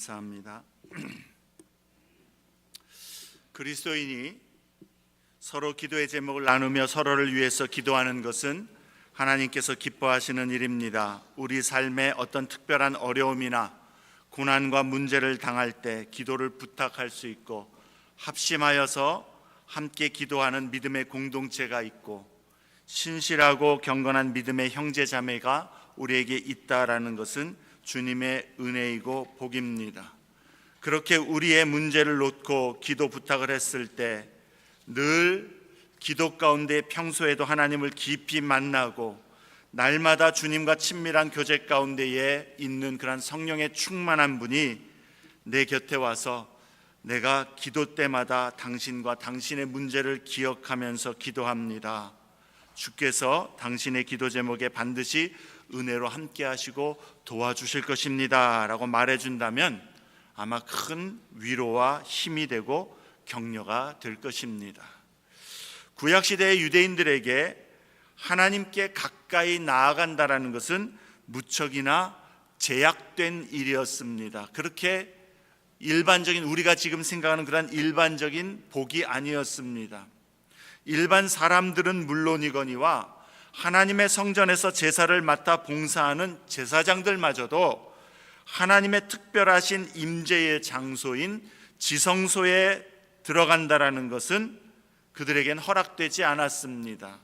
감사합니다. 그리스도인이 서로 기도의 제목을 나누며 서로를 위해서 기도하는 것은 하나님께서 기뻐하시는 일입니다. 우리 삶에 어떤 특별한 어려움이나 고난과 문제를 당할 때 기도를 부탁할 수 있고, 합심하여서 함께 기도하는 믿음의 공동체가 있고, 신실하고 경건한 믿음의 형제 자매가 우리에게 있다라는 것은 주님의 은혜이고 복입니다. 그렇게 우리의 문제를 놓고 기도 부탁을 했을 때 늘 기도 가운데 평소에도 하나님을 깊이 만나고 날마다 주님과 친밀한 교제 가운데에 있는 그런 성령의 충만한 분이 내 곁에 와서 내가 기도 때마다 당신과 당신의 문제를 기억하면서 기도합니다. 주께서 당신의 기도 제목에 반드시 은혜로 함께 하시고 도와주실 것입니다 라고 말해준다면 아마 큰 위로와 힘이 되고 격려가 될 것입니다. 구약시대의 유대인들에게 하나님께 가까이 나아간다는 것은 무척이나 제약된 일이었습니다. 그렇게 일반적인, 우리가 지금 생각하는 그런 일반적인 복이 아니었습니다. 일반 사람들은 물론이거니와 하나님의 성전에서 제사를 맡아 봉사하는 제사장들마저도 하나님의 특별하신 임재의 장소인 지성소에 들어간다라는 것은 그들에겐 허락되지 않았습니다.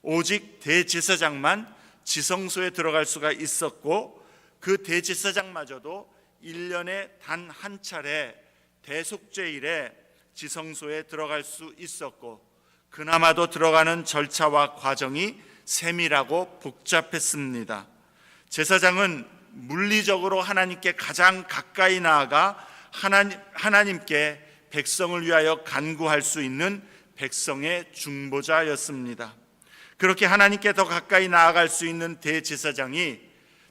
오직 대제사장만 지성소에 들어갈 수가 있었고, 그 대제사장마저도 1년에 단 한 차례 대속죄일에 지성소에 들어갈 수 있었고, 그나마도 들어가는 절차와 과정이 세밀하고 복잡했습니다. 제사장은 물리적으로 하나님께 가장 가까이 나아가 하나님께 백성을 위하여 간구할 수 있는 백성의 중보자였습니다. 그렇게 하나님께 더 가까이 나아갈 수 있는 대제사장이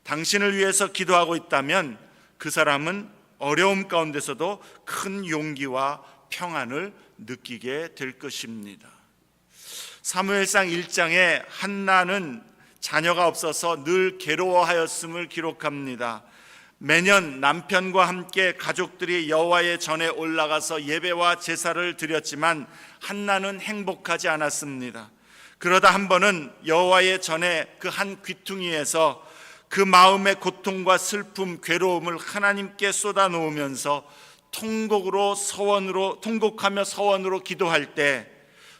당신을 위해서 기도하고 있다면 그 사람은 어려움 가운데서도 큰 용기와 평안을 느끼게 될 것입니다. 사무엘상 1장에 한나는 자녀가 없어서 늘 괴로워하였음을 기록합니다. 매년 남편과 함께 가족들이 여호와의 전에 올라가서 예배와 제사를 드렸지만 한나는 행복하지 않았습니다. 그러다 한 번은 여호와의 전에 그 한 귀퉁이에서 그 마음의 고통과 슬픔, 괴로움을 하나님께 쏟아놓으면서 통곡하며 서원으로 기도할 때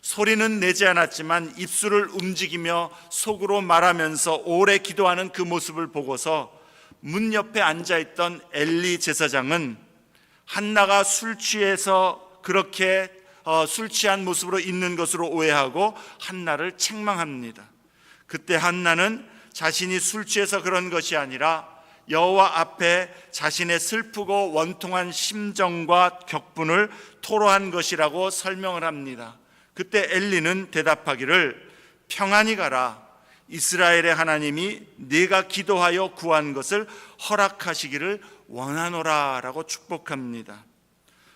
소리는 내지 않았지만 입술을 움직이며 속으로 말하면서 오래 기도하는 그 모습을 보고서 문 옆에 앉아있던 엘리 제사장은 한나가 술 취해서 그렇게 술 취한 모습으로 있는 것으로 오해하고 한나를 책망합니다. 그때 한나는 자신이 술 취해서 그런 것이 아니라 여호와 앞에 자신의 슬프고 원통한 심정과 격분을 토로한 것이라고 설명을 합니다. 그때 엘리는 대답하기를 평안히 가라. 이스라엘의 하나님이 네가 기도하여 구한 것을 허락하시기를 원하노라 라고 축복합니다.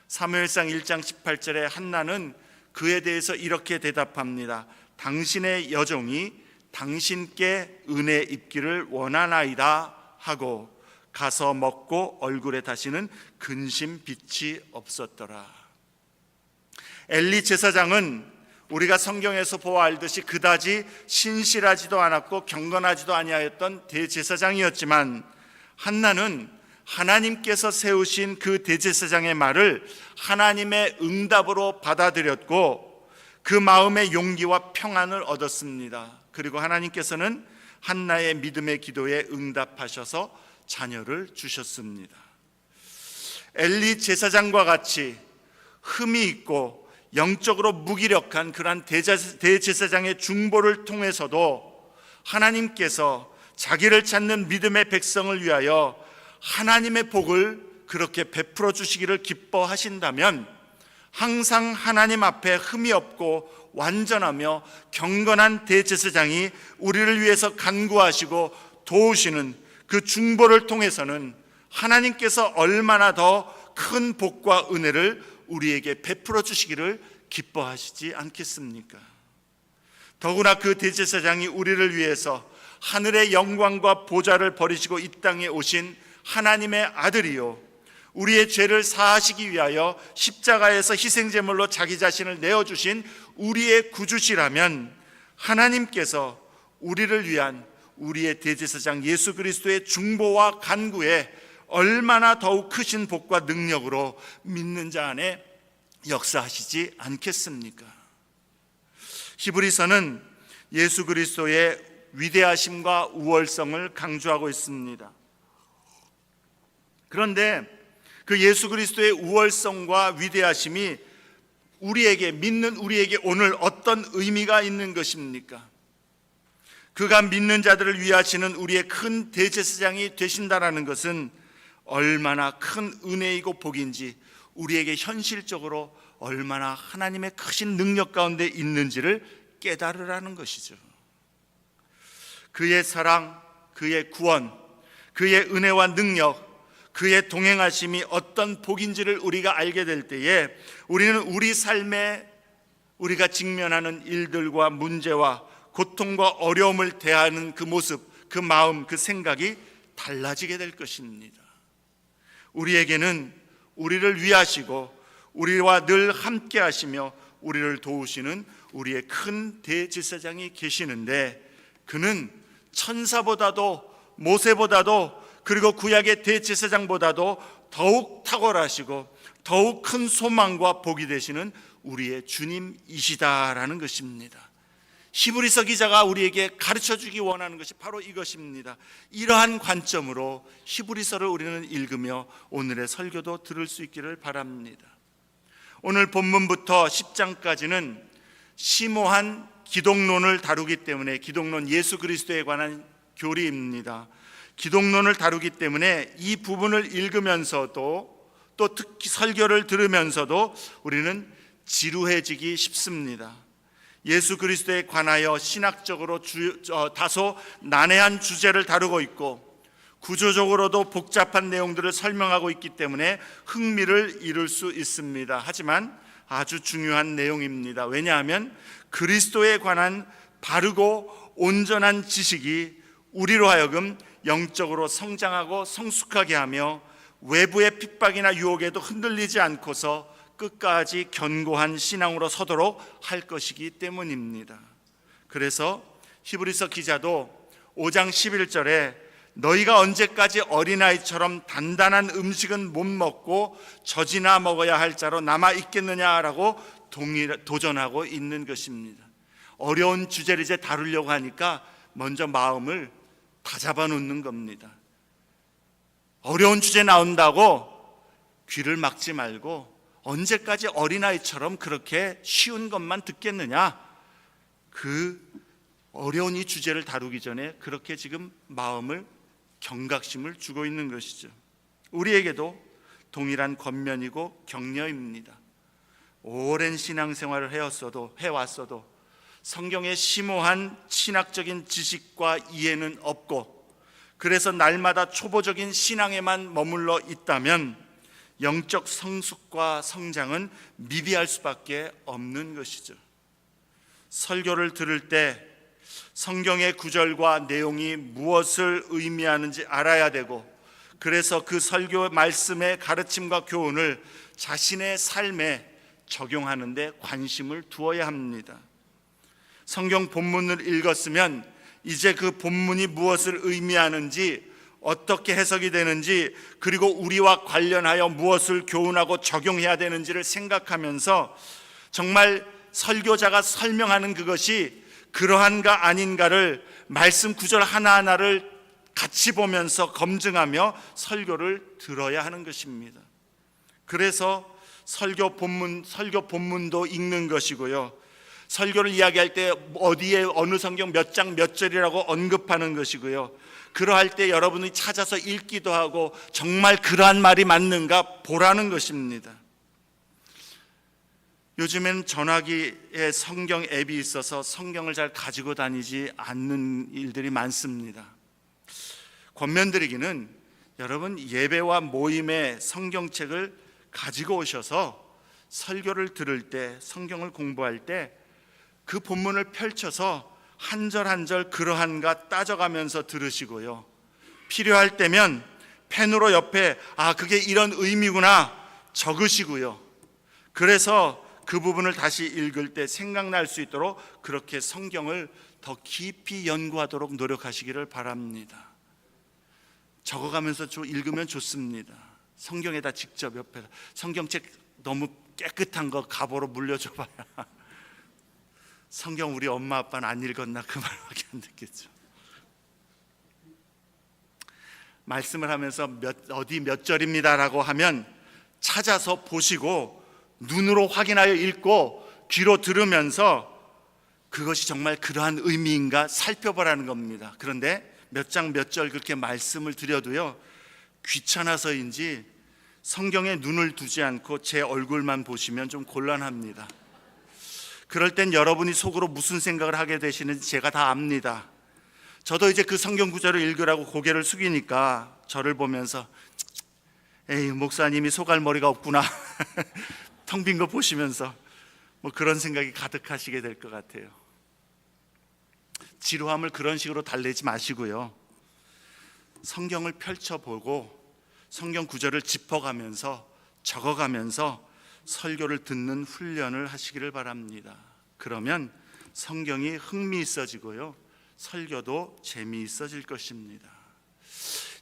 사무엘상 1장 18절에 한나는 그에 대해서 이렇게 대답합니다. 당신의 여종이 당신께 은혜 입기를 원하나이다 하고 가서 먹고 얼굴에 다시는 근심 빛이 없었더라. 엘리 제사장은 우리가 성경에서 보아 알듯이 그다지 신실하지도 않았고 경건하지도 아니하였던 대제사장이었지만, 한나는 하나님께서 세우신 그 대제사장의 말을 하나님의 응답으로 받아들였고 그 마음의 용기와 평안을 얻었습니다. 그리고 하나님께서는 한나의 믿음의 기도에 응답하셔서 자녀를 주셨습니다. 엘리 제사장과 같이 흠이 있고 영적으로 무기력한 그러한 대제사장의 중보를 통해서도 하나님께서 자기를 찾는 믿음의 백성을 위하여 하나님의 복을 그렇게 베풀어 주시기를 기뻐하신다면, 항상 하나님 앞에 흠이 없고 완전하며 경건한 대제사장이 우리를 위해서 간구하시고 도우시는 그 중보를 통해서는 하나님께서 얼마나 더 큰 복과 은혜를 우리에게 베풀어 주시기를 기뻐하시지 않겠습니까? 더구나 그 대제사장이 우리를 위해서 하늘의 영광과 보좌를 버리시고 이 땅에 오신 하나님의 아들이요 우리의 죄를 사하시기 위하여 십자가에서 희생제물로 자기 자신을 내어주신 우리의 구주시라면 하나님께서 우리를 위한 우리의 대제사장 예수 그리스도의 중보와 간구에 얼마나 더욱 크신 복과 능력으로 믿는 자 안에 역사하시지 않겠습니까? 히브리서는 예수 그리스도의 위대하심과 우월성을 강조하고 있습니다. 그런데 그 예수 그리스도의 우월성과 위대하심이 믿는 우리에게 오늘 어떤 의미가 있는 것입니까? 그가 믿는 자들을 위하시는 우리의 큰 대제사장이 되신다라는 것은 얼마나 큰 은혜이고 복인지, 우리에게 현실적으로 얼마나 하나님의 크신 능력 가운데 있는지를 깨달으라는 것이죠. 그의 사랑, 그의 구원, 그의 은혜와 능력, 그의 동행하심이 어떤 복인지를 우리가 알게 될 때에 우리는 우리 삶에 우리가 직면하는 일들과 문제와 고통과 어려움을 대하는 그 모습, 그 마음, 그 생각이 달라지게 될 것입니다. 우리에게는 우리를 위하시고 우리와 늘 함께 하시며 우리를 도우시는 우리의 큰 대제사장이 계시는데, 그는 천사보다도 모세보다도 그리고 구약의 대제사장보다도 더욱 탁월하시고 더욱 큰 소망과 복이 되시는 우리의 주님이시다라는 것입니다. 히브리서 기자가 우리에게 가르쳐주기 원하는 것이 바로 이것입니다. 이러한 관점으로 히브리서를 우리는 읽으며 오늘의 설교도 들을 수 있기를 바랍니다. 오늘 본문부터 10장까지는 심오한 기독론을 다루기 때문에, 기독론 예수 그리스도에 관한 교리입니다. 기독론을 다루기 때문에 이 부분을 읽으면서도 또 특히 설교를 들으면서도 우리는 지루해지기 쉽습니다. 예수 그리스도에 관하여 신학적으로 다소 난해한 주제를 다루고 있고 구조적으로도 복잡한 내용들을 설명하고 있기 때문에 흥미를 잃을 수 있습니다. 하지만 아주 중요한 내용입니다. 왜냐하면 그리스도에 관한 바르고 온전한 지식이 우리로 하여금 영적으로 성장하고 성숙하게 하며 외부의 핍박이나 유혹에도 흔들리지 않고서 끝까지 견고한 신앙으로 서도록 할 것이기 때문입니다. 그래서 히브리서 기자도 5장 11절에 너희가 언제까지 어린아이처럼 단단한 음식은 못 먹고 젖이나 먹어야 할 자로 남아 있겠느냐라고 도전하고 있는 것입니다. 어려운 주제를 이제 다루려고 하니까 먼저 마음을 다 잡아놓는 겁니다. 어려운 주제 나온다고 귀를 막지 말고 언제까지 어린아이처럼 그렇게 쉬운 것만 듣겠느냐, 그 어려운 이 주제를 다루기 전에 그렇게 지금 마음을 경각심을 주고 있는 것이죠. 우리에게도 동일한 권면이고 격려입니다. 오랜 신앙생활을 해왔어도 성경의 심오한 신학적인 지식과 이해는 없고, 그래서 날마다 초보적인 신앙에만 머물러 있다면 영적 성숙과 성장은 미비할 수밖에 없는 것이죠. 설교를 들을 때 성경의 구절과 내용이 무엇을 의미하는지 알아야 되고, 그래서 그 설교 말씀의 가르침과 교훈을 자신의 삶에 적용하는 데 관심을 두어야 합니다. 성경 본문을 읽었으면 이제 그 본문이 무엇을 의미하는지, 어떻게 해석이 되는지, 그리고 우리와 관련하여 무엇을 교훈하고 적용해야 되는지를 생각하면서 정말 설교자가 설명하는 그것이 그러한가 아닌가를 말씀 구절 하나하나를 같이 보면서 검증하며 설교를 들어야 하는 것입니다. 그래서 설교 본문도 읽는 것이고요, 설교를 이야기할 때 어디에 어느 성경 몇 장 몇 절이라고 언급하는 것이고요, 그러할 때 여러분이 찾아서 읽기도 하고 정말 그러한 말이 맞는가 보라는 것입니다. 요즘엔 전화기에 성경 앱이 있어서 성경을 잘 가지고 다니지 않는 일들이 많습니다. 권면드리기는 여러분 예배와 모임에 성경책을 가지고 오셔서 설교를 들을 때, 성경을 공부할 때 그 본문을 펼쳐서 한 절 한 절 그러한가 따져가면서 들으시고요, 필요할 때면 펜으로 옆에 그게 이런 의미구나 적으시고요. 그래서 그 부분을 다시 읽을 때 생각날 수 있도록 그렇게 성경을 더 깊이 연구하도록 노력하시기를 바랍니다. 적어가면서 읽으면 좋습니다. 성경에다 직접 옆에다 성경책 너무 깨끗한 거 갑오로 물려줘봐야 성경 우리 엄마 아빠는 안 읽었나 그 말밖에 안 듣겠죠. 말씀을 하면서 어디 몇 절입니다라고 하면 찾아서 보시고 눈으로 확인하여 읽고 귀로 들으면서 그것이 정말 그러한 의미인가 살펴보라는 겁니다. 그런데 몇 장 몇 절 그렇게 말씀을 드려도요, 귀찮아서인지 성경에 눈을 두지 않고 제 얼굴만 보시면 좀 곤란합니다. 그럴 땐 여러분이 속으로 무슨 생각을 하게 되시는지 제가 다 압니다. 저도 이제 그 성경 구절을 읽으라고 고개를 숙이니까 저를 보면서 에이, 목사님이 소갈머리가 없구나 텅 빈 거 보시면서 그런 생각이 가득하시게 될 것 같아요. 지루함을 그런 식으로 달래지 마시고요, 성경을 펼쳐보고 성경 구절을 짚어가면서 적어가면서 설교를 듣는 훈련을 하시기를 바랍니다. 그러면 성경이 흥미있어지고요, 설교도 재미있어질 것입니다.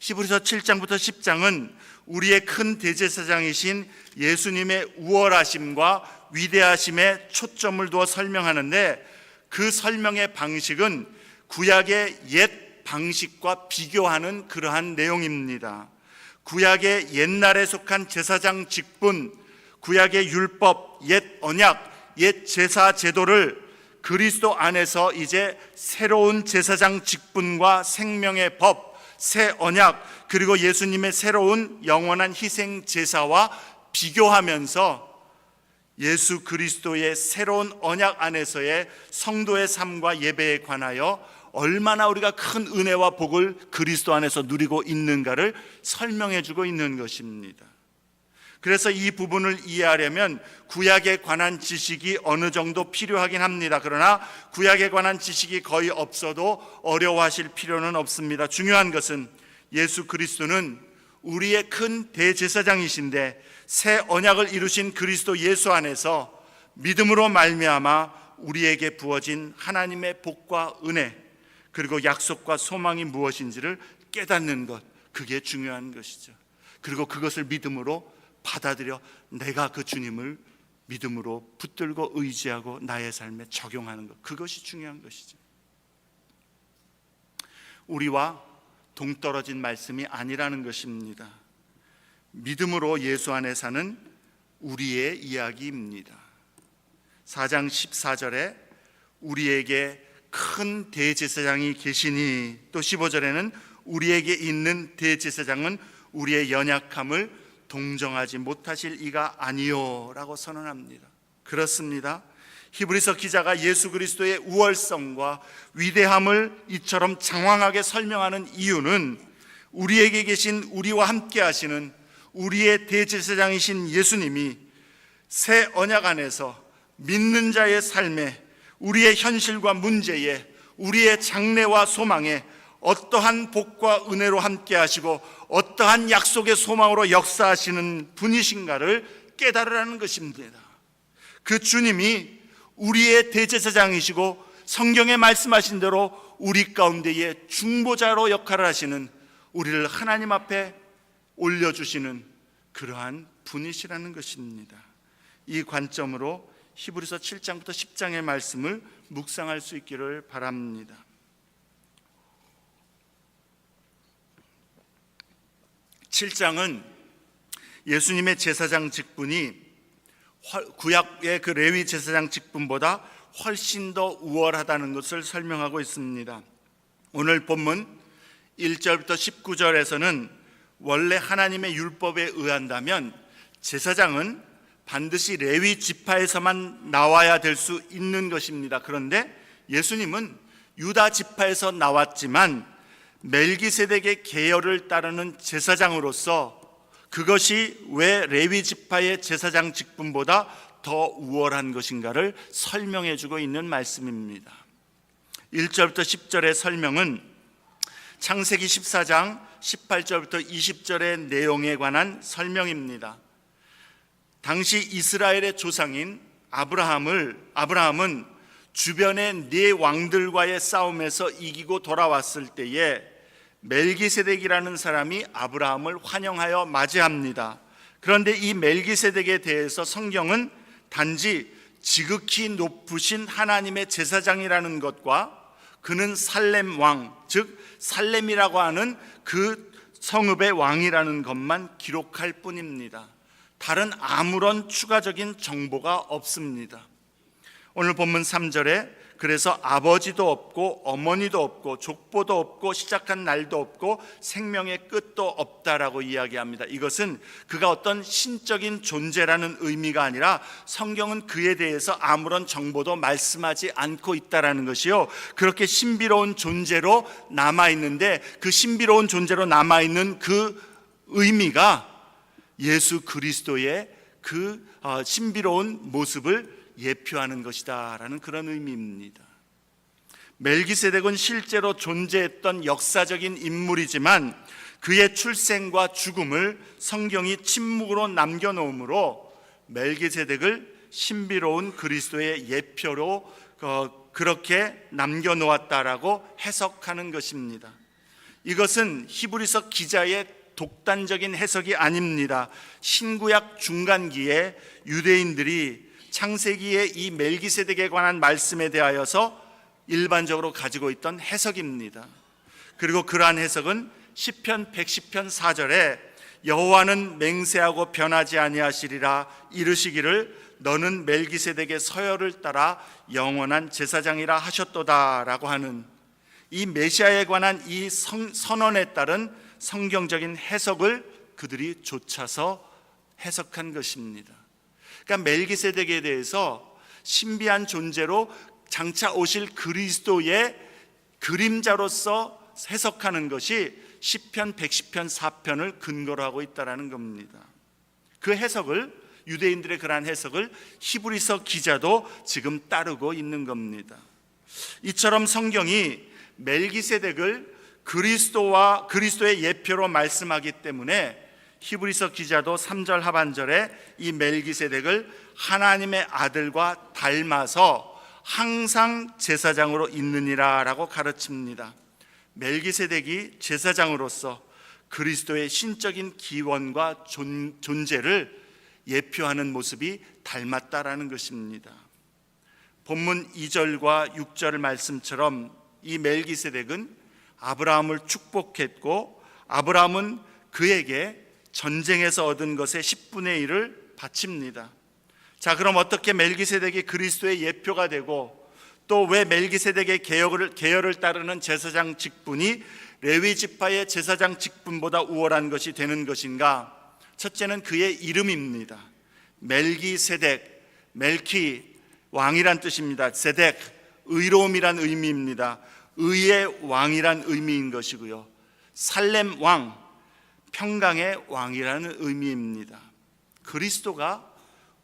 히브리서 7장부터 10장은 우리의 큰 대제사장이신 예수님의 우월하심과 위대하심에 초점을 두어 설명하는데, 그 설명의 방식은 구약의 옛 방식과 비교하는 그러한 내용입니다. 구약의 옛날에 속한 제사장 직분, 구약의 율법, 옛 언약, 옛 제사 제도를 그리스도 안에서 이제 새로운 제사장 직분과 생명의 법, 새 언약, 그리고 예수님의 새로운 영원한 희생 제사와 비교하면서 예수 그리스도의 새로운 언약 안에서의 성도의 삶과 예배에 관하여 얼마나 우리가 큰 은혜와 복을 그리스도 안에서 누리고 있는가를 설명해 주고 있는 것입니다. 그래서 이 부분을 이해하려면 구약에 관한 지식이 어느 정도 필요하긴 합니다. 그러나 구약에 관한 지식이 거의 없어도 어려워하실 필요는 없습니다. 중요한 것은 예수 그리스도는 우리의 큰 대제사장이신데 새 언약을 이루신 그리스도 예수 안에서 믿음으로 말미암아 우리에게 부어진 하나님의 복과 은혜, 그리고 약속과 소망이 무엇인지를 깨닫는 것, 그게 중요한 것이죠. 그리고 그것을 믿음으로 받아들여 내가 그 주님을 믿음으로 붙들고 의지하고 나의 삶에 적용하는 것, 그것이 중요한 것이죠. 우리와 동떨어진 말씀이 아니라는 것입니다. 믿음으로 예수 안에 사는 우리의 이야기입니다. 4장 14절에 우리에게 큰 대제사장이 계시니, 또 15절에는 우리에게 있는 대제사장은 우리의 연약함을 동정하지 못하실 이가 아니요 라고 선언합니다. 그렇습니다. 히브리서 기자가 예수 그리스도의 우월성과 위대함을 이처럼 장황하게 설명하는 이유는 우리에게 계신, 우리와 함께 하시는 우리의 대제사장이신 예수님이 새 언약 안에서 믿는 자의 삶에, 우리의 현실과 문제에, 우리의 장래와 소망에 어떠한 복과 은혜로 함께 하시고 어떠한 약속의 소망으로 역사하시는 분이신가를 깨달으라는 것입니다. 그 주님이 우리의 대제사장이시고 성경에 말씀하신 대로 우리 가운데의 중보자로 역할을 하시는, 우리를 하나님 앞에 올려주시는 그러한 분이시라는 것입니다. 이 관점으로 히브리서 7장부터 10장의 말씀을 묵상할 수 있기를 바랍니다. (7장은) 예수님의 제사장 직분이 구약의 그 레위 제사장 직분보다 훨씬 더 우월하다는 것을 설명하고 있습니다. 오늘 본문 1절부터 19절에서는 원래 하나님의 율법에 의한다면 제사장은 반드시 레위 지파에서만 나와야 될 수 있는 것입니다. 그런데 예수님은 유다 지파에서 나왔지만 멜기세덱의 계열을 따르는 제사장으로서 그것이 왜 레위 지파의 제사장 직분보다 더 우월한 것인가를 설명해 주고 있는 말씀입니다. 1절부터 10절의 설명은 창세기 14장 18절부터 20절의 내용에 관한 설명입니다. 당시 이스라엘의 조상인 아브라함은 주변의 네 왕들과의 싸움에서 이기고 돌아왔을 때에 멜기세덱이라는 사람이 아브라함을 환영하여 맞이합니다. 그런데 이 멜기세덱에 대해서 성경은 단지 지극히 높으신 하나님의 제사장이라는 것과 그는 살렘 왕, 즉 살렘이라고 하는 그 성읍의 왕이라는 것만 기록할 뿐입니다. 다른 아무런 추가적인 정보가 없습니다. 오늘 본문 3절에 그래서 아버지도 없고 어머니도 없고 족보도 없고 시작한 날도 없고 생명의 끝도 없다라고 이야기합니다. 이것은 그가 어떤 신적인 존재라는 의미가 아니라 성경은 그에 대해서 아무런 정보도 말씀하지 않고 있다라는 것이요, 그렇게 신비로운 존재로 남아있는데 그 신비로운 존재로 남아있는 그 의미가 예수 그리스도의 그 신비로운 모습을 예표하는 것이다 라는 그런 의미입니다. 멜기세덱은 실제로 존재했던 역사적인 인물이지만 그의 출생과 죽음을 성경이 침묵으로 남겨놓으므로 멜기세덱을 신비로운 그리스도의 예표로 그렇게 남겨놓았다라고 해석하는 것입니다. 이것은 히브리서 기자의 독단적인 해석이 아닙니다. 신구약 중간기에 유대인들이 창세기의 이 멜기세덱에 관한 말씀에 대하여서 일반적으로 가지고 있던 해석입니다. 그리고 그러한 해석은 시편 110편 4절에 여호와는 맹세하고 변하지 아니하시리라 이르시기를 너는 멜기세덱의 서열을 따라 영원한 제사장이라 하셨도다 라고 하는 이 메시아에 관한 이 선언에 따른 성경적인 해석을 그들이 좇아서 해석한 것입니다. 그러니까 멜기세덱에 대해서 신비한 존재로 장차 오실 그리스도의 그림자로서 해석하는 것이 시편 110편 4편을 근거로 하고 있다는 겁니다. 그 해석을, 유대인들의 그러한 해석을 히브리서 기자도 지금 따르고 있는 겁니다. 이처럼 성경이 멜기세덱을 그리스도의 예표로 말씀하기 때문에 히브리서 기자도 3절 하반절에 이 멜기세덱을 하나님의 아들과 닮아서 항상 제사장으로 있느니라 라고 가르칩니다. 멜기세덱이 제사장으로서 그리스도의 신적인 기원과 존재를 예표하는 모습이 닮았다라는 것입니다. 본문 2절과 6절 말씀처럼 이 멜기세덱은 아브라함을 축복했고 아브라함은 그에게 전쟁에서 얻은 것의 10분의 1을 바칩니다. 자, 그럼 어떻게 멜기세덱이 그리스도의 예표가 되고 또 왜 멜기세덱의 계열을 따르는 제사장 직분이 레위 지파의 제사장 직분보다 우월한 것이 되는 것인가? 첫째는 그의 이름입니다. 멜기세덱, 멜키 왕이란 뜻입니다. 세덱 의로움이란 의미입니다. 의의 왕이란 의미인 것이고요. 살렘 왕, 평강의 왕이라는 의미입니다. 그리스도가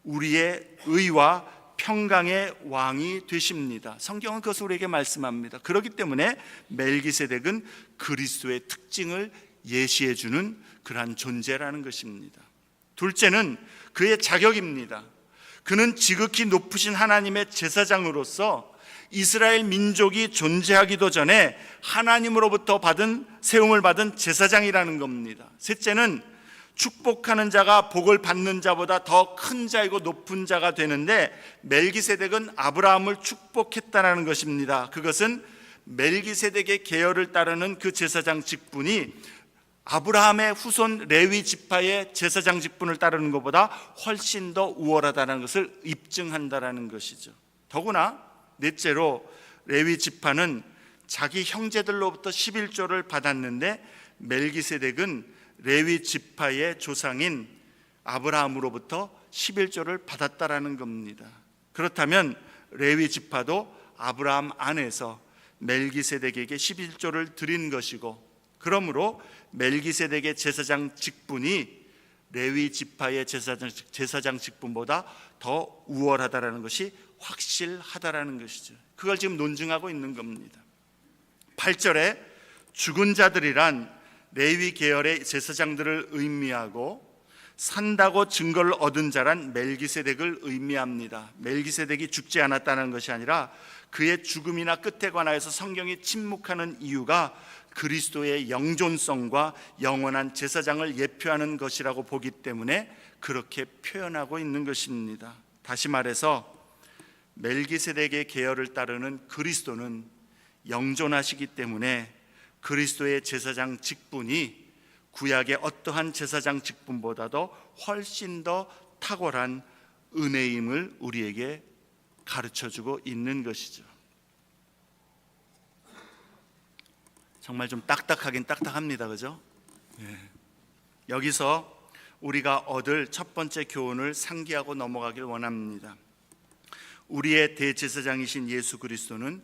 우리의 의와 평강의 왕이 되십니다. 성경은 그것을 우리에게 말씀합니다. 그렇기 때문에 멜기세덱은 그리스도의 특징을 예시해 주는 그러한 존재라는 것입니다. 둘째는 그의 자격입니다. 그는 지극히 높으신 하나님의 제사장으로서 이스라엘 민족이 존재하기도 전에 하나님으로부터 세움을 받은 제사장이라는 겁니다. 셋째는 축복하는 자가 복을 받는 자보다 더 큰 자이고 높은 자가 되는데 멜기세덱은 아브라함을 축복했다는 것입니다. 그것은 멜기세덱의 계열을 따르는 그 제사장 직분이 아브라함의 후손 레위 지파의 제사장 직분을 따르는 것보다 훨씬 더 우월하다는 것을 입증한다는 것이죠. 더구나 넷째로 레위 지파는 자기 형제들로부터 11조를 받았는데 멜기세덱은 레위 지파의 조상인 아브라함으로부터 11조를 받았다라는 겁니다. 그렇다면 레위 지파도 아브라함 안에서 멜기세덱에게 11조를 드린 것이고, 그러므로 멜기세덱의 제사장 직분이 레위 지파의 제사장 직분보다 더 우월하다라는 것이 확실하다라는 것이죠. 그걸 지금 논증하고 있는 겁니다. 8절에 죽은 자들이란 레위 계열의 제사장들을 의미하고 산다고 증거를 얻은 자란 멜기세덱을 의미합니다. 멜기세덱이 죽지 않았다는 것이 아니라 그의 죽음이나 끝에 관하여서 성경이 침묵하는 이유가 그리스도의 영존성과 영원한 제사장을 예표하는 것이라고 보기 때문에 그렇게 표현하고 있는 것입니다. 다시 말해서 멜기세덱의 계열을 따르는 그리스도는 영존하시기 때문에 그리스도의 제사장 직분이 구약의 어떠한 제사장 직분보다도 훨씬 더 탁월한 은혜임을 우리에게 가르쳐주고 있는 것이죠. 정말 좀 딱딱하긴 딱딱합니다, 그죠? 여기서 우리가 얻을 첫 번째 교훈을 상기하고 넘어가길 원합니다. 우리의 대제사장이신 예수 그리스도는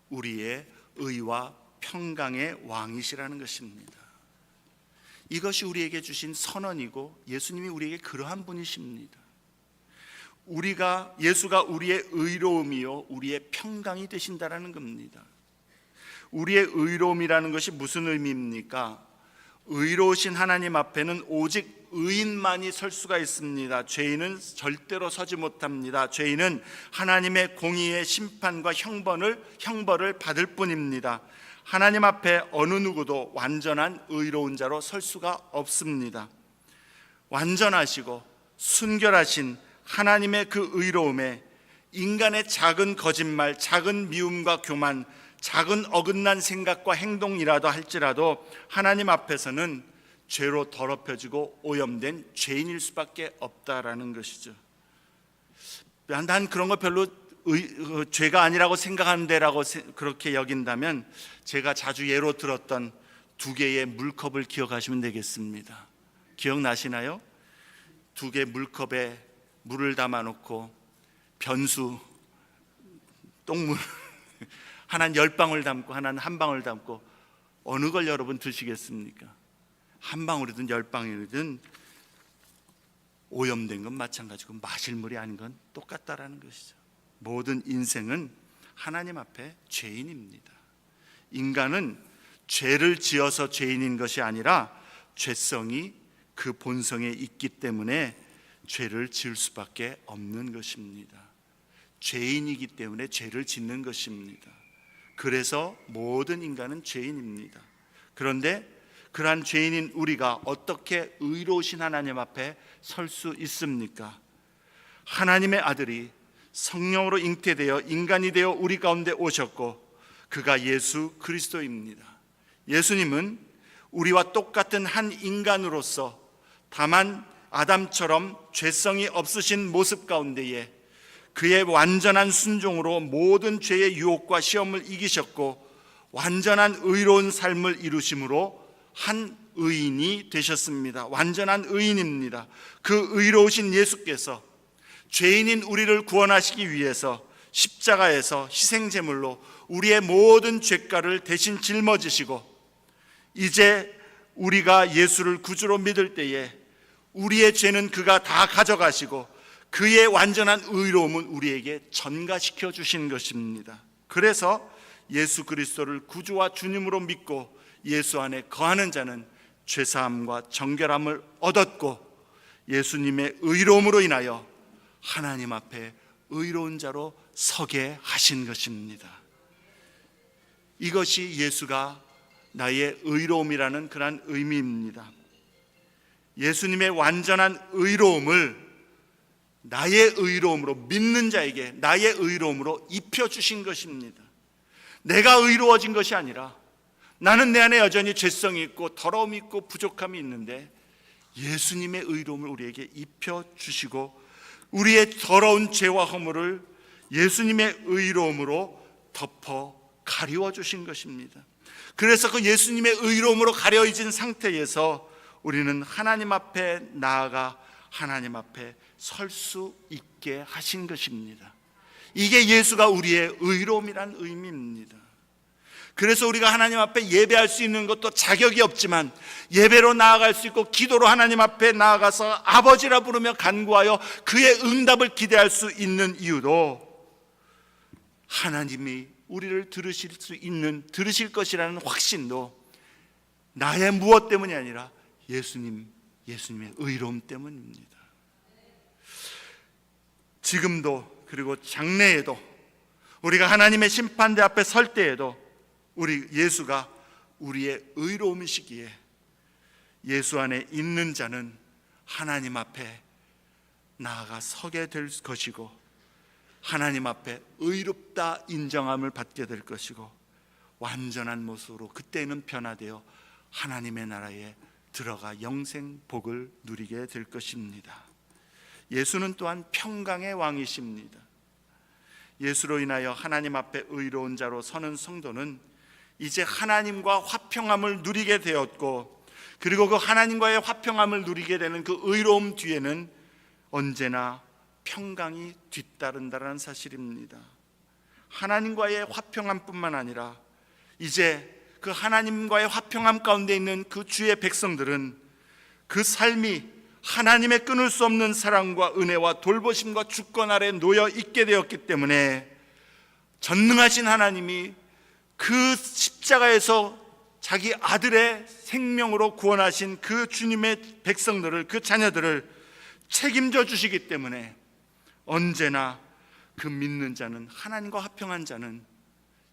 우리의 의와 평강의 왕이시라는 것입니다. 이것이 우리에게 주신 선언이고 예수님이 우리에게 그러한 분이십니다. 예수가 우리의 의로움이요 우리의 평강이 되신다라는 겁니다. 우리의 의로움이라는 것이 무슨 의미입니까? 의로우신 하나님 앞에는 오직 의인만이 설 수가 있습니다. 죄인은 절대로 서지 못합니다. 죄인은 하나님의 공의의 심판과 형벌을 받을 뿐입니다. 하나님 앞에 어느 누구도 완전한 의로운 자로 설 수가 없습니다. 완전하시고 순결하신 하나님의 그 의로움에 인간의 작은 거짓말, 작은 미움과 교만, 작은 어긋난 생각과 행동이라도 할지라도 하나님 앞에서는 죄로 더럽혀지고 오염된 죄인일 수밖에 없다라는 것이죠. 난 그런 거 별로 죄가 아니라고 생각하는데라고 그렇게 여긴다면 제가 자주 예로 들었던 두 개의 물컵을 기억하시면 되겠습니다. 기억나시나요? 두 개 물컵에 물을 담아놓고 변수, 똥물 하나는 10방울 담고 하나는 1방울 담고 어느 걸 여러분 드시겠습니까? 1방울이든 10방울이든 오염된 건 마찬가지고 마실 물이 아닌 건 똑같다라는 것이죠. 모든 인생은 하나님 앞에 죄인입니다. 인간은 죄를 지어서 죄인인 것이 아니라 죄성이 그 본성에 있기 때문에 죄를 지을 수밖에 없는 것입니다. 죄인이기 때문에 죄를 짓는 것입니다. 그래서 모든 인간은 죄인입니다. 그런데 그러한 죄인인 우리가 어떻게 의로우신 하나님 앞에 설 수 있습니까? 하나님의 아들이 성령으로 잉태되어 인간이 되어 우리 가운데 오셨고 그가 예수 그리스도입니다. 예수님은 우리와 똑같은 한 인간으로서 다만 아담처럼 죄성이 없으신 모습 가운데에 그의 완전한 순종으로 모든 죄의 유혹과 시험을 이기셨고 완전한 의로운 삶을 이루심으로 한 의인이 되셨습니다. 완전한 의인입니다. 그 의로우신 예수께서 죄인인 우리를 구원하시기 위해서 십자가에서 희생제물로 우리의 모든 죄가를 대신 짊어지시고 이제 우리가 예수를 구주로 믿을 때에 우리의 죄는 그가 다 가져가시고 그의 완전한 의로움은 우리에게 전가시켜 주신 것입니다. 그래서 예수 그리스도를 구주와 주님으로 믿고 예수 안에 거하는 자는 죄사함과 정결함을 얻었고 예수님의 의로움으로 인하여 하나님 앞에 의로운 자로 서게 하신 것입니다. 이것이 예수가 나의 의로움이라는 그런 의미입니다. 예수님의 완전한 의로움을 나의 의로움으로 믿는 자에게 나의 의로움으로 입혀주신 것입니다. 내가 의로워진 것이 아니라 나는 내 안에 여전히 죄성이 있고 더러움이 있고 부족함이 있는데 예수님의 의로움을 우리에게 입혀주시고 우리의 더러운 죄와 허물을 예수님의 의로움으로 덮어 가리워 주신 것입니다. 그래서 그 예수님의 의로움으로 가려진 상태에서 우리는 하나님 앞에 나아가 하나님 앞에 설 수 있게 하신 것입니다. 이게 예수가 우리의 의로움이란 의미입니다. 그래서 우리가 하나님 앞에 예배할 수 있는 것도 자격이 없지만 예배로 나아갈 수 있고 기도로 하나님 앞에 나아가서 아버지라 부르며 간구하여 그의 응답을 기대할 수 있는 이유도 하나님이 우리를 들으실 것이라는 확신도 나의 무엇 때문이 아니라 예수님의 의로움 때문입니다. 지금도, 그리고 장래에도, 우리가 하나님의 심판대 앞에 설 때에도 우리 예수가 우리의 의로움이시기에 예수 안에 있는 자는 하나님 앞에 나아가 서게 될 것이고 하나님 앞에 의롭다 인정함을 받게 될 것이고 완전한 모습으로 그때는 변화되어 하나님의 나라에 들어가 영생 복을 누리게 될 것입니다. 예수는 또한 평강의 왕이십니다. 예수로 인하여 하나님 앞에 의로운 자로 서는 성도는 이제 하나님과 화평함을 누리게 되었고, 그리고 그 하나님과의 화평함을 누리게 되는 그 의로움 뒤에는 언제나 평강이 뒤따른다는 사실입니다. 하나님과의 화평함뿐만 아니라 이제 그 하나님과의 화평함 가운데 있는 그 주의 백성들은 그 삶이 하나님의 끊을 수 없는 사랑과 은혜와 돌보심과 주권 아래 놓여 있게 되었기 때문에 전능하신 하나님이 그 십자가에서 자기 아들의 생명으로 구원하신 그 주님의 백성들을, 그 자녀들을 책임져 주시기 때문에 언제나 그 믿는 자는, 하나님과 화평한 자는,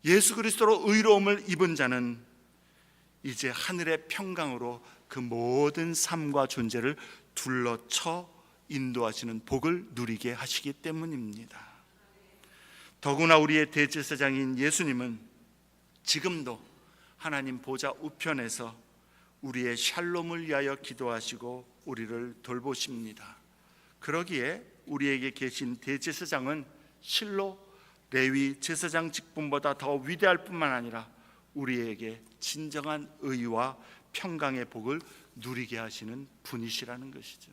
예수 그리스도로 의로움을 입은 자는 이제 하늘의 평강으로 그 모든 삶과 존재를 둘러쳐 인도하시는 복을 누리게 하시기 때문입니다. 더구나 우리의 대제사장인 예수님은 지금도 하나님 보좌 우편에서 우리의 샬롬을 위하여 기도하시고 우리를 돌보십니다. 그러기에 우리에게 계신 대제사장은 실로 레위 제사장 직분보다 더 위대할 뿐만 아니라 우리에게 진정한 의와 평강의 복을 누리게 하시는 분이시라는 것이죠.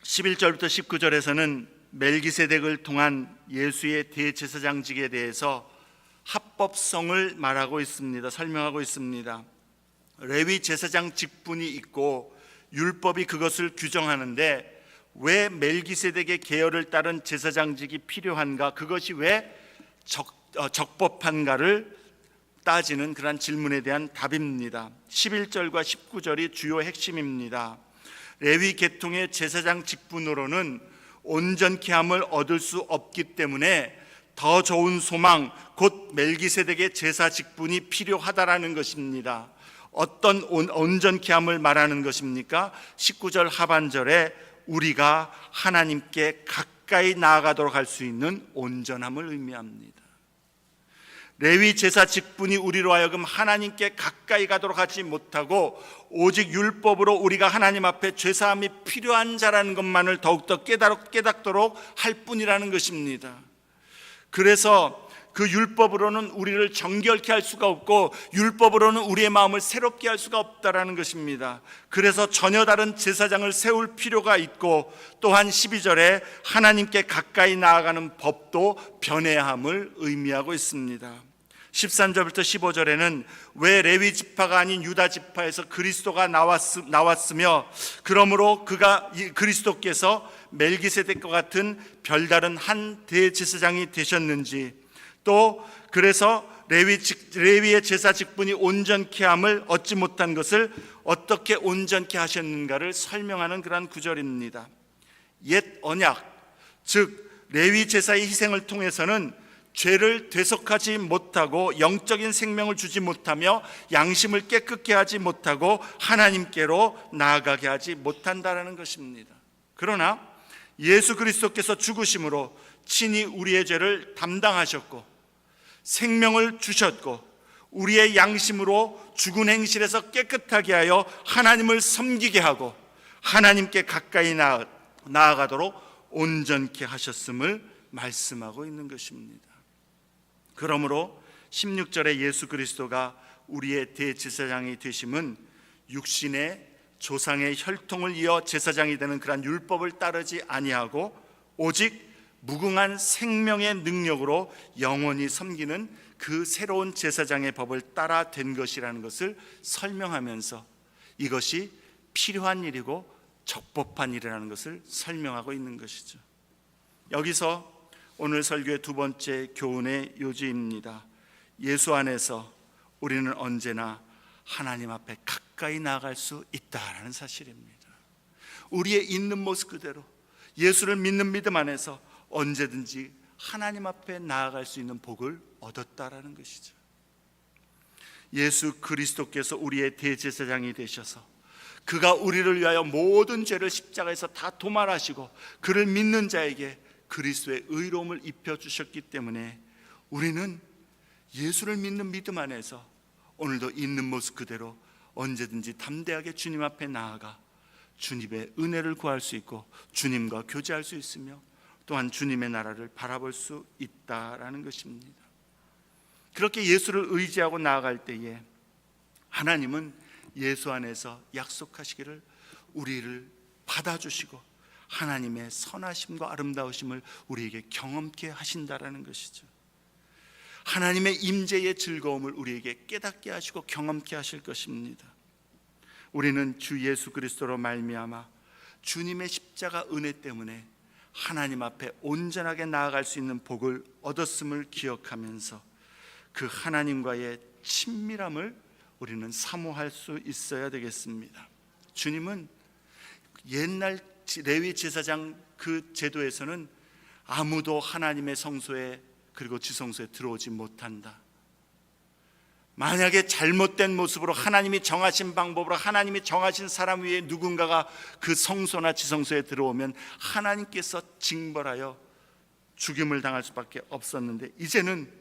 11절부터 19절에서는 멜기세덱을 통한 예수의 대제사장직에 대해서 합법성을 말하고 있습니다. 설명하고 있습니다. 레위 제사장 직분이 있고 율법이 그것을 규정하는데 왜 멜기세덱의 계열을 따른 제사장직이 필요한가, 그것이 왜 적법한가를 따지는 그런 질문에 대한 답입니다. 11절과 19절이 주요 핵심입니다. 레위 계통의 제사장 직분으로는 온전케 함을 얻을 수 없기 때문에 더 좋은 소망, 곧 멜기세덱의 제사 직분이 필요하다라는 것입니다. 어떤 온전케 함을 말하는 것입니까? 19절 하반절에 우리가 하나님께 가까이 나아가도록 할 수 있는 온전함을 의미합니다. 레위 제사 직분이 우리로 하여금 하나님께 가까이 가도록 하지 못하고 오직 율법으로 우리가 하나님 앞에 죄사함이 필요한 자라는 것만을 더욱더 깨닫도록 할 뿐이라는 것입니다. 그래서 그 율법으로는 우리를 정결케 할 수가 없고 율법으로는 우리의 마음을 새롭게 할 수가 없다라는 것입니다. 그래서 전혀 다른 제사장을 세울 필요가 있고, 또한 12절에 하나님께 가까이 나아가는 법도 변해야 함을 의미하고 있습니다. 13절부터 15절에는 왜 레위 지파가 아닌 유다 지파에서 그리스도가 나왔으며 그러므로 그리스도께서 멜기세덱과 같은 별다른 한 대제사장이 되셨는지, 또 그래서 레위의 제사 직분이 온전케 함을 얻지 못한 것을 어떻게 온전케 하셨는가를 설명하는 그러한 구절입니다. 옛 언약, 즉 레위 제사의 희생을 통해서는 죄를 되속하지 못하고 영적인 생명을 주지 못하며 양심을 깨끗게 하지 못하고 하나님께로 나아가게 하지 못한다라는 것입니다. 그러나 예수 그리스도께서 죽으심으로 친히 우리의 죄를 담당하셨고 생명을 주셨고 우리의 양심으로 죽은 행실에서 깨끗하게 하여 하나님을 섬기게 하고 하나님께 가까이 나아가도록 온전케 하셨음을 말씀하고 있는 것입니다. 그러므로 16절에 예수 그리스도가 우리의 대제사장이 되심은 육신의 조상의 혈통을 이어 제사장이 되는 그러한 율법을 따르지 아니하고 오직 무궁한 생명의 능력으로 영원히 섬기는 그 새로운 제사장의 법을 따라 된 것이라는 것을 설명하면서 이것이 필요한 일이고 적법한 일이라는 것을 설명하고 있는 것이죠. 여기서 오늘 설교의 두 번째 교훈의 요지입니다. 예수 안에서 우리는 언제나 하나님 앞에 가까이 나아갈 수 있다는 사실입니다. 우리의 있는 모습 그대로 예수를 믿는 믿음 안에서 언제든지 하나님 앞에 나아갈 수 있는 복을 얻었다라는 것이죠. 예수 그리스도께서 우리의 대제사장이 되셔서 그가 우리를 위하여 모든 죄를 십자가에서 다 도말하시고 그를 믿는 자에게 그리스도의 의로움을 입혀주셨기 때문에 우리는 예수를 믿는 믿음 안에서 오늘도 있는 모습 그대로 언제든지 담대하게 주님 앞에 나아가 주님의 은혜를 구할 수 있고 주님과 교제할 수 있으며 또한 주님의 나라를 바라볼 수 있다라는 것입니다. 그렇게 예수를 의지하고 나아갈 때에 하나님은 예수 안에서 약속하시기를 우리를 받아주시고 하나님의 선하심과 아름다우심을 우리에게 경험케 하신다라는 것이죠. 하나님의 임재의 즐거움을 우리에게 깨닫게 하시고 경험케 하실 것입니다. 우리는 주 예수 그리스도로 말미암아 주님의 십자가 은혜 때문에 하나님 앞에 온전하게 나아갈 수 있는 복을 얻었음을 기억하면서 그 하나님과의 친밀함을 우리는 사모할 수 있어야 되겠습니다. 주님은 옛날 레위 제사장 그 제도에서는 아무도 하나님의 성소에 그리고 지성소에 들어오지 못한다. 만약에 잘못된 모습으로 하나님이 정하신 방법으로 하나님이 정하신 사람 위에 누군가가 그 성소나 지성소에 들어오면 하나님께서 징벌하여 죽임을 당할 수밖에 없었는데 이제는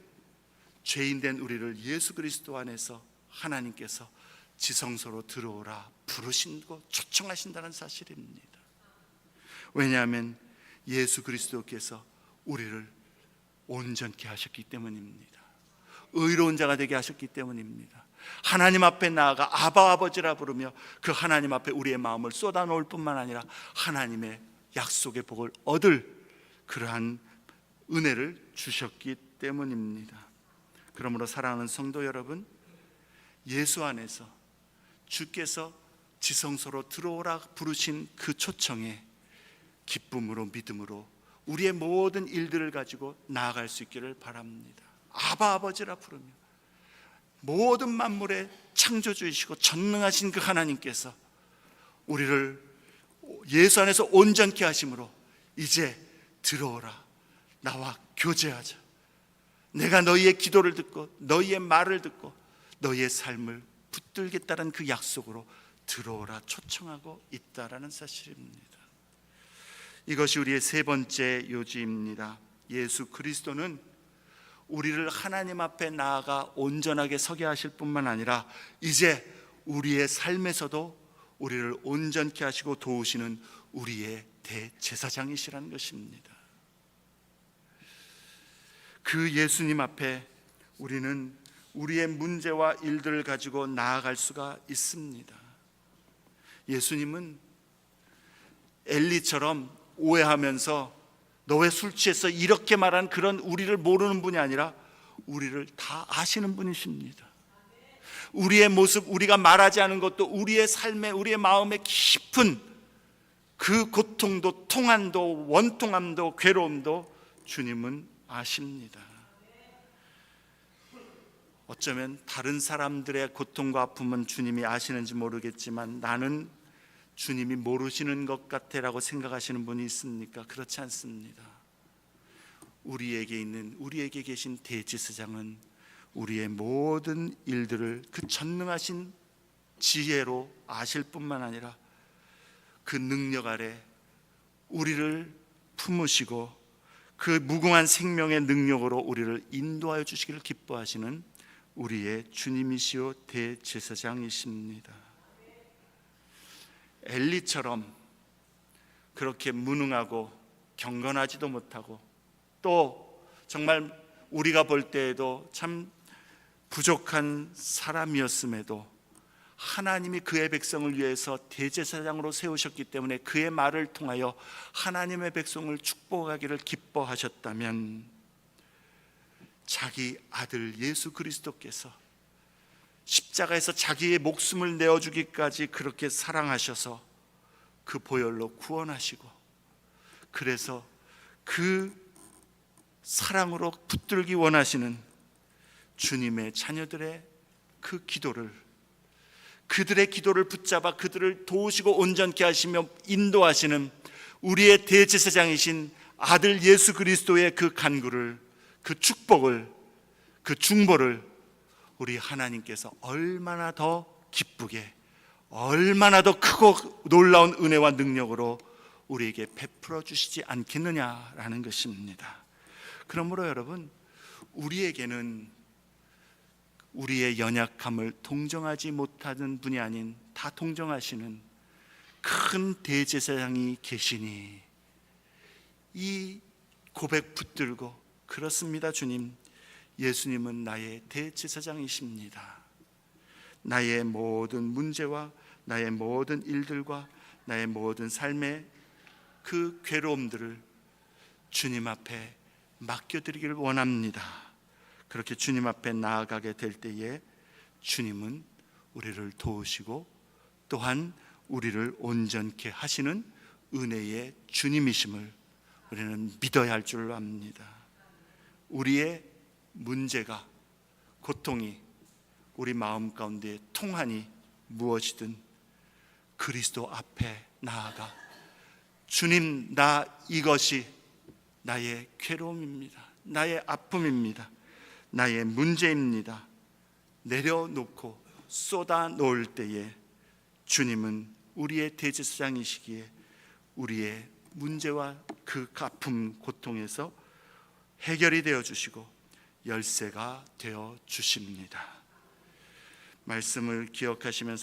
죄인된 우리를 예수 그리스도 안에서 하나님께서 지성소로 들어오라 부르시고 초청하신다는 사실입니다. 왜냐하면 예수 그리스도께서 우리를 온전케 하셨기 때문입니다. 의로운 자가 되게 하셨기 때문입니다. 하나님 앞에 나아가 아바 아버지라 부르며 그 하나님 앞에 우리의 마음을 쏟아놓을 뿐만 아니라 하나님의 약속의 복을 얻을 그러한 은혜를 주셨기 때문입니다. 그러므로 사랑하는 성도 여러분, 예수 안에서 주께서 지성소로 들어오라 부르신 그 초청에 기쁨으로 믿음으로 우리의 모든 일들을 가지고 나아갈 수 있기를 바랍니다. 아바 아버지라 부르며 모든 만물의 창조주이시고 전능하신 그 하나님께서 우리를 예수 안에서 온전케 하심으로 이제 들어오라, 나와 교제하자. 내가 너희의 기도를 듣고 너희의 말을 듣고 너희의 삶을 붙들겠다는 그 약속으로 들어오라 초청하고 있다라는 사실입니다. 이것이 우리의 세 번째 요지입니다. 예수 그리스도는 우리를 하나님 앞에 나아가 온전하게 서게 하실 뿐만 아니라 이제 우리의 삶에서도 우리를 온전케 하시고 도우시는 우리의 대제사장이시라는 것입니다. 그 예수님 앞에 우리는 우리의 문제와 일들을 가지고 나아갈 수가 있습니다. 예수님은 엘리처럼 오해하면서 너 왜 술 취했어? 이렇게 말한 그런 우리를 모르는 분이 아니라 우리를 다 아시는 분이십니다. 우리의 모습, 우리가 말하지 않은 것도 우리의 삶에, 우리의 마음에 깊은 그 고통도, 통한도, 원통함도, 괴로움도 주님은 아십니다. 어쩌면 다른 사람들의 고통과 아픔은 주님이 아시는지 모르겠지만 나는 주님이 모르시는 것 같아라고 생각하시는 분이 있습니까? 그렇지 않습니다. 우리에게 계신 대제사장은 우리의 모든 일들을 그 전능하신 지혜로 아실 뿐만 아니라 그 능력 아래 우리를 품으시고 그 무궁한 생명의 능력으로 우리를 인도하여 주시기를 기뻐하시는 우리의 주님이시오 대제사장이십니다. 엘리처럼 그렇게 무능하고 경건하지도 못하고 또 정말 우리가 볼 때에도 참 부족한 사람이었음에도 하나님이 그의 백성을 위해서 대제사장으로 세우셨기 때문에 그의 말을 통하여 하나님의 백성을 축복하기를 기뻐하셨다면 자기 아들 예수 그리스도께서 십자가에서 자기의 목숨을 내어주기까지 그렇게 사랑하셔서 그 보혈로 구원하시고 그래서 그 사랑으로 붙들기 원하시는 주님의 자녀들의 그 기도를, 그들의 기도를 붙잡아 그들을 도우시고 온전케 하시며 인도하시는 우리의 대제사장이신 아들 예수 그리스도의 그 간구를, 그 축복을, 그 중보를 우리 하나님께서 얼마나 더 기쁘게, 얼마나 더 크고 놀라운 은혜와 능력으로 우리에게 베풀어 주시지 않겠느냐라는 것입니다. 그러므로 여러분, 우리에게는 우리의 연약함을 동정하지 못하는 분이 아닌 다 동정하시는 큰 대제사장이 계시니 이 고백 붙들고, 그렇습니다 주님, 예수님은 나의 대제사장이십니다. 나의 모든 문제와 나의 모든 일들과 나의 모든 삶의 그 괴로움들을 주님 앞에 맡겨드리기를 원합니다. 그렇게 주님 앞에 나아가게 될 때에 주님은 우리를 도우시고 또한 우리를 온전케 하시는 은혜의 주님이심을 우리는 믿어야 할 줄로 압니다. 우리의 문제가, 고통이, 우리 마음 가운데 통한이 무엇이든 그리스도 앞에 나아가 주님, 나 이것이 나의 괴로움입니다, 나의 아픔입니다, 나의 문제입니다 내려놓고 쏟아 놓을 때에 주님은 우리의 대제사장이시기에 우리의 문제와 그 아픔, 고통에서 해결이 되어 주시고 열쇠가 되어 주십니다. 말씀을 기억하시면서